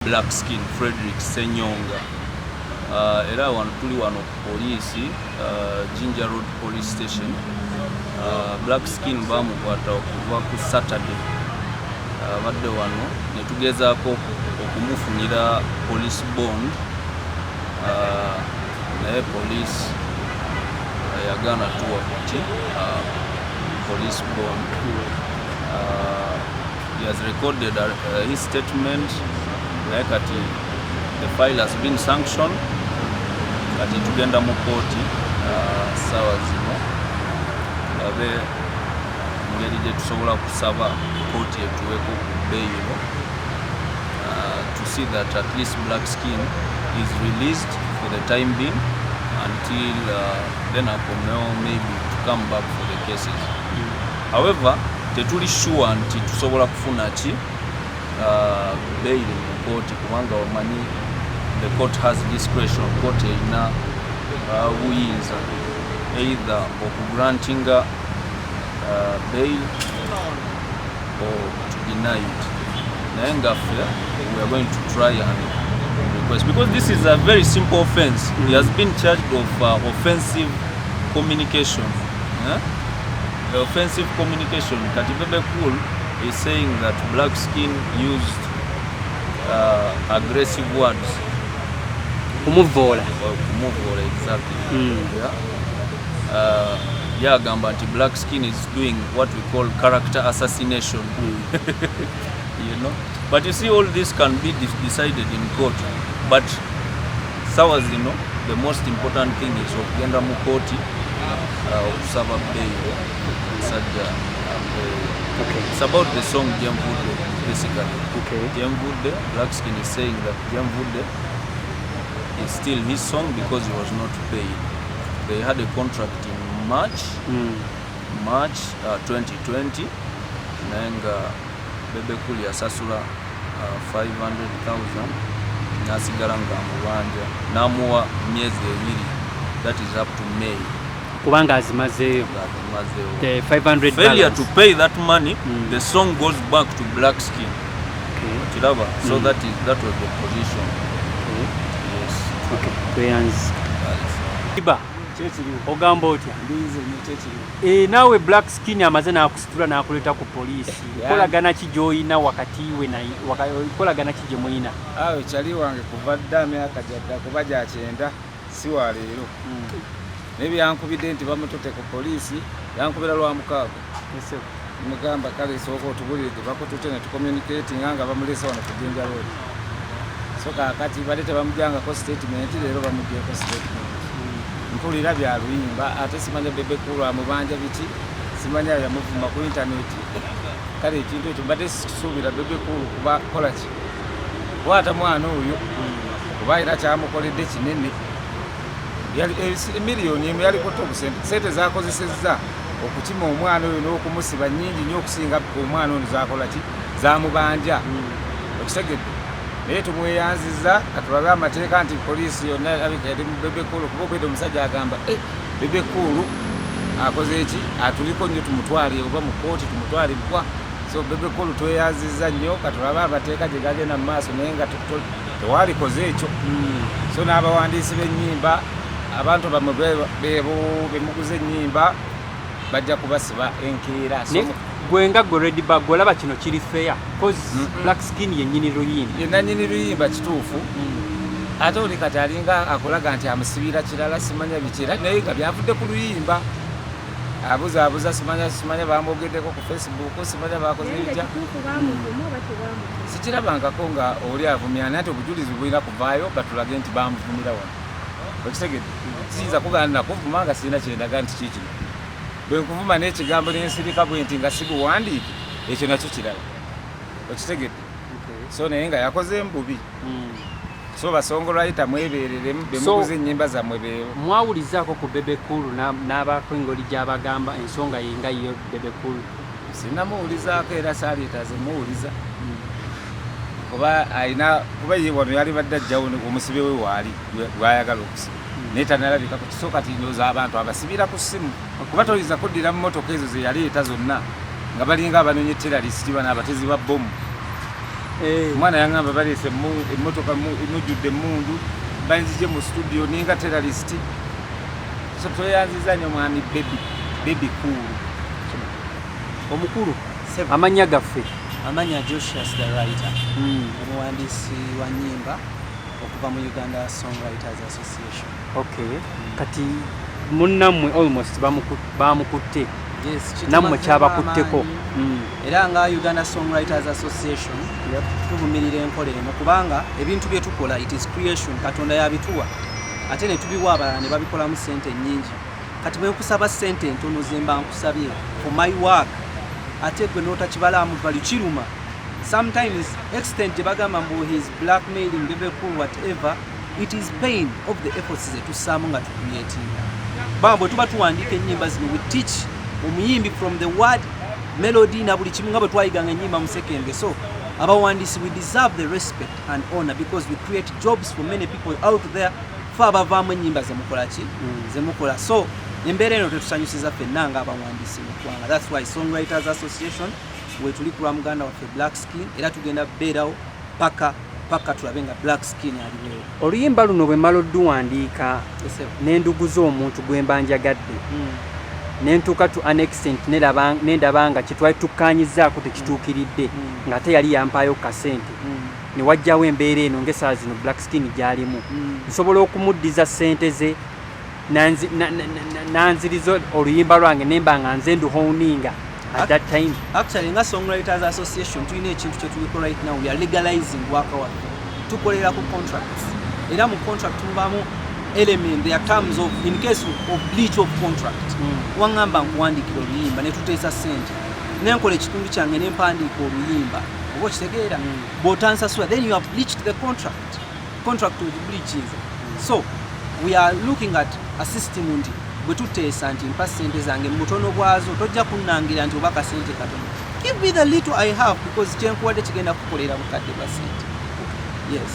Black Skin Frederick Senyonga era wano tuli wano police Jinja Road Police Station. Black Skin bamukwata okuva ku Saturday badde wano ne tugezaako okumufunira police bond naye police yagaana tuwa kuti police bond. He has recorded his statement naye kati the file has been sanctioned kati tugenda mu kooti sawa zino tulabe ngeri gye tusobola kusaba kooti etuweko ku bail to see that at least Black Skin is released for the time being until then akomeo maybe to come back for the cases. However, tetuli sure nti tusobola kufuna ki bail mu kooti kubanga omanyi the court has discretion. Court erina buyinza either okugranting bail or to deny it. Naye ngaffe we are going to try and request, because this is a very simple offense. He has been charged of offensive communication. The offensive communication. Kati Bebe Cool is saying that Black Skin used aggressive words. Kumuvola. Kumuvola, exactly. Yagamba nti Black Skin is doing what we call character assassination. You know, but you see, all this can be decided in court. But sawa zino, the most important thing is okugenda mu kooti okusaba bail. Okay. It's about the song Jemvude, basically. Okay. Jemvude, Black Skin is saying that Jemvude is still his song because he was not paid. They had a contract in March 2020. Nenga Bebe Cool yasasula 500,000 nasigala nga amubanja namuwa myezi ebiri, that is up to May. Kubanga azimazeyo the $500. Failure to pay that money, the song goes back to Black Skin. Okay. So that was the position. Okay. Yes. Okay. Tuyanzi. Iba. Ogamba otya? Nawe Black Skin amaze nakusitula nakuleta ku police. Kolagana ki joyina wakati we na kolagana ki jemuyina? Awe chali wange kuva ddame akajadda kubaja akyenda si wa leero. Nebi yankubidde nti bamutote ku police, yankubira lwa mukaago. Yes sir. Mugamba kale soko otubulire bakotote ne tucommunicate nganga bamulesa wano ku Jinja Road. So kakati balete bamujanga ko statement leero bamujje ko statement. Mpulira bya luyimba ate simanya Bebe Cool amubanja biti, simanya yamuvuma ku internet. Kale ekintu ekyo mbadde sisuubira Bebe Cool kuba kola ki. Bwata mwana oyo kuba era kyamukoledde kinene. Yali miliyoni emwe yali koto sente zakozesezza okukima omwana oyo n'okumusiba nnyingi nnyo okusinga omwana ono zakola ki zamubanja. Okitegedde naye tumweyanziza katulabe amateeka nti poliisi yonna abikadde mu Bebe Cool kuba okwedde omusajja agamba Bebe Cool akoze eki atuliko nnyo tumutwale oba mu kooti tumutwalibwa. So Bebe Cool tweyanziza nnyo katulabe amateeka gye gagenda mu maaso naye nga tewalikoze ekyo. So n'abawandiisi b'ennyimba abantu bamwe bemuguze ennyimba bajja kubasiba enkeera. Gwenga go Red Bag olaba kino kiri fair cause Black Skin yennyini luyimba. Yenna nnyini luyimba kituufu. Ate oli kati alinga akolaga nti amusibira kirala simanya bikira naye nga byavudde ku luyimba. Abuza simanya bamwogeddeko ku Facebook, simanya bakoze ebijja. Sikirabangako nga oli avumya nate obujulizi bwina kuvaayo batulage nti bamuvumira wano. Okitegedde siyinza kugaana kuvuma nga sirina kyendaga nti kiki bwe nkuvuma n'ekigambo n'ensirika bwe nti nga sibuwandiike ekyo nakyo kirala. Okitegedde. So naye nga yakoze mbubi. So basongolwayita mwebereremu bemuguze ennyimba zammwe beewo. Mwawulizaako ku Bebe Cool n'abaako engoli gy'abagamba ensonga yenga yo Bebe Cool? Sinnamuwulizaako era saaliita ze muwuliza. Kuba ye wano yali badde ajjawo omusibe we waali gwayagala okusiba. Naye tanalabika ku kisooka tinyoza abantu abasibira ku ssimu. Kuba toyinza kuddira mu motoka ezo ze yaleeta zonna nga balinga abanonye terrorist bana abatezi ba bomu. omwana yangamba baleese emmotoka emujjudde emmundu bayinzije mu studio ninga terrorist so toyanziza nnyo mwami baby cool omukulu amanya gaffe amanya Josias the writer omuwandiisi wa nnyimba okuva mu Uganda Songwriters Association. Okay. Kati munnammwe almost bamukutte nammwe kyabakutteko era nga Uganda Songwriters Association tuvumirira enkola eno kubanga ebintu bye tukola it is creation Katonda yabituwa ate ne tubiwa abalala ne babikolamu ssente nnyingi kati bwe nkusaba ssente entono ze mba nkusabye for my work ate gwe n'otakibalamu bali kiruma sometimes extent bagamba mbu his blackmailing bebe cool whatever it is pain of the efforts ze tusaamu nga tucreatinga bambo tuba tuwandiika ennyimba zino we teach omuyimbi from the word melody na buli kimu nga bwe twayiganga ennyimba mu sekende so abawandiisi we deserve the respect and honor because we create jobs for many people out there fe abavaamu ennyimba zemukola ki zemukola so embeera eno tetusanyusiza ffenna nga abawandiisi mu ggwanga that's why Songwriters Association wetuli ku lwa muganda waffe Black Skin era tugenda beerawo paka tulabe nga Black Skin aliwewo. Oluyimba luno bwe mmala odduwandiika n'endugu z'omuntu gwe mba njagadde nentuuka to an extent nendaba nga kyetwali tukkaanyizaako tekituukiridde ng'ate yali yampaayo kasente ne wajjawo embeera eno ng'essaawa zino Black Skin gy'alimu nsobola okumuddiza ssente ze nanziriza oluyimba lwange nemba nga nze nduhowninga at that time. Actually nga Songwriters Association tulina ekintu kye tuliko right now we are legalizing waka waffe tukolera ku contracts era mu contract mubamu element there are terms of in case of breach of contract wangamba nkuwandiikira oluyimba ne tuteesa ssente nenkola ekitundu kyange ne mpandiika oluyimba oba okitegeera bw'otansasula then you have breached the contract with breaches so we are looking at a system nti bwe tuteesa nti mpa ssente zange mutono bwazo tojja kunnangira nti oba kasente katono give me the little I have because kyenkuwadde kigenda kukolera bukadde bwa ssente yes